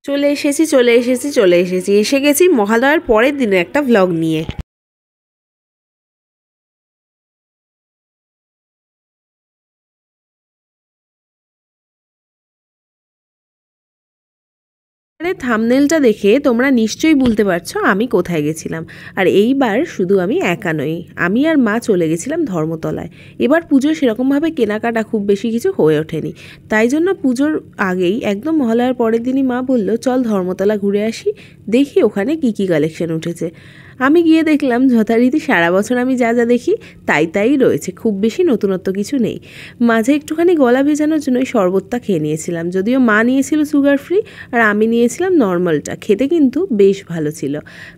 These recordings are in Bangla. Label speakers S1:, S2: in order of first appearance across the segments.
S1: চলে এসেছি এসে গেছি মহালয়ার পরের দিনের একটা ভ্লগ নিয়ে। থাম্বনেলটা দেখে তোমরা নিশ্চয়ই বুঝতে পারছো আমি কোথায় গেছিলাম। আর এইবার শুধু আমি একা নই, আমি আর মা চলে গেছিলাম ধর্মতলায়। এবার পুজো সেরকমভাবে কেনাকাটা খুব বেশি কিছু হয়ে ওঠেনি, তাই জন্য পুজোর আগেই একদম মহালয়ার পরের দিনই মা বলল চল ধর্মতলা ঘুরে আসি, দেখি ওখানে কি কি কালেকশন উঠেছে। আমি গিয়ে দেখলাম যথারীতি সারা বছর আমি যা যা দেখি তাই রয়েছে, খুব বেশি নতুনত্ব কিছু নেই। মাঝে একটুখানি গলা ভেজানোর জন্য ওই শরবতটা খেয়ে নিয়েছিলাম, যদিও মা নিয়েছিল সুগার ফ্রি আর আমি নিয়েছিলাম নর্মালটা। খেতে কিন্তু বেশ ভালো ছিল।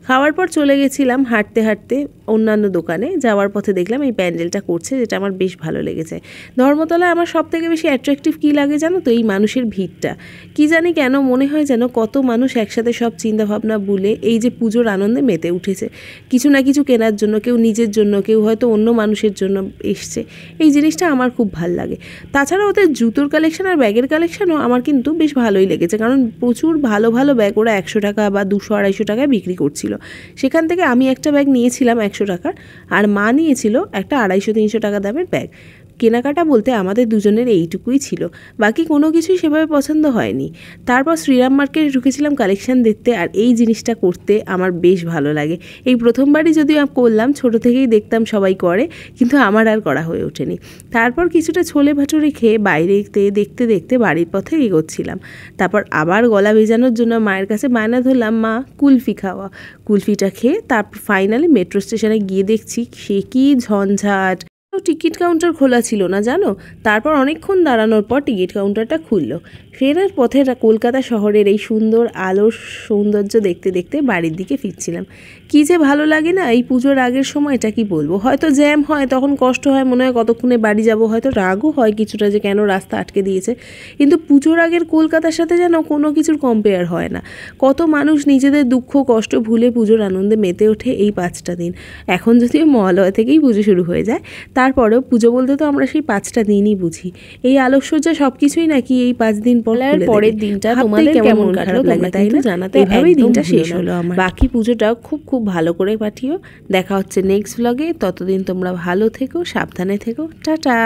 S1: খাওয়ার পর চলে গেছিলাম হাঁটতে হাঁটতে অন্যান্য দোকানে। যাওয়ার পথে দেখলাম এই প্যান্ডেলটা করছে, যেটা আমার বেশ ভালো লেগেছে। ধর্মতলায় আমার সব থেকে বেশি অ্যাট্রাকটিভ কী লাগে জানো তো? এই মানুষের ভিড়টা। কি জানি কেন মনে হয় যেন কত মানুষ একসাথে সব চিন্তাভাবনা ভুলে এই যে পুজোর আনন্দে মেতে উঠেছে, কিছু না কিছু কেনার জন্য, কেউ নিজের জন্য, কেউ হয়তো অন্য মানুষের জন্য এসছে। এই জিনিসটা আমার খুব ভাল লাগে। তাছাড়া ওদের জুতোর কালেকশন আর ব্যাগের কালেকশনও আমার কিন্তু বেশ ভালোই লেগেছে, কারণ প্রচুর ভালো ভালো ব্যাগ ওরা 100 টাকা বা 200-250 টাকায় বিক্রি করছিল। সেখান থেকে আমি একটা ব্যাগ নিয়েছিলাম 100 টাকার, আর মা নিয়েছিল একটা 250-300 টাকা দামের ব্যাগ। কেনাকাটা বলতে আমাদের দুজনের এইটুকুই ছিল, বাকি কোনো কিছুই সেভাবে পছন্দ হয়নি। তারপর শ্রীরাম মার্কেটে ঢুকেছিলাম কালেকশন দেখতে, আর এই জিনিসটা করতে আমার বেশ ভালো লাগে। এই প্রথমবারই যদিও করলাম, ছোট থেকেই দেখতাম সবাই করে, কিন্তু আমার আর করা হয়ে ওঠেনি। তারপর কিছুটা ছোলে ভাটুরে খেয়ে বাইরে দেখতে দেখতে বাড়ির পথে এগোচ্ছিলাম। তারপর আবার গলা ভেজানোর জন্য মায়ের কাছে বায়না ধরলাম, মা কুলফি খাওয়া। কুলফিটা খেয়ে তারপর ফাইনালি মেট্রো স্টেশনে গিয়ে দেখছি সে কি ঝঞ্ঝাট, টিকিট কাউন্টার খোলা ছিল না জানো। তারপর অনেকক্ষণ দাঁড়ানোর পর টিকিট কাউন্টারটা খুললো। ফেরার পথে কলকাতা শহরের এই সুন্দর আলোর সৌন্দর্য দেখতে দেখতে বাড়ির দিকে ফিরছিলাম। কী যে ভালো লাগে না এই পুজোর আগের সময়টা, কি বলবো। হয়তো জ্যাম হয়, তখন কষ্ট হয়, মনে হয় কতক্ষণে বাড়ি যাব, হয়তো রাগও হয় কিছুটা যে কেন রাস্তা আটকে দিয়েছে। কিন্তু পুজোর আগের কলকাতার সাথে যেন কোনো কিছুর কম্পেয়ার হয় না। কত মানুষ নিজেদের দুঃখ কষ্ট ভুলে পুজোর আনন্দে মেতে ওঠে এই 5টা দিন। এখন যদিও মহালয়া থেকেই পুজো শুরু হয়ে যায়, তারপরেও পুজো বলতে তো আমরা সেই 5টা দিনই বুঝি। এই আলোকসজ্জা সব কিছুই নাকি এই 5 দিন পরের দিনটা তোমাদের কেমন খারাপ লাগে তাই না জানাতে। এভাবেই দিনটা শেষ হলো আমার। বাকি পুজোটাও খুব খুব ভালো করে কাটিও। দেখা হচ্ছে নেক্সট ব্লগে। ততদিন তোমরা ভালো থেকো, সাবধানে থেকো। টাটা।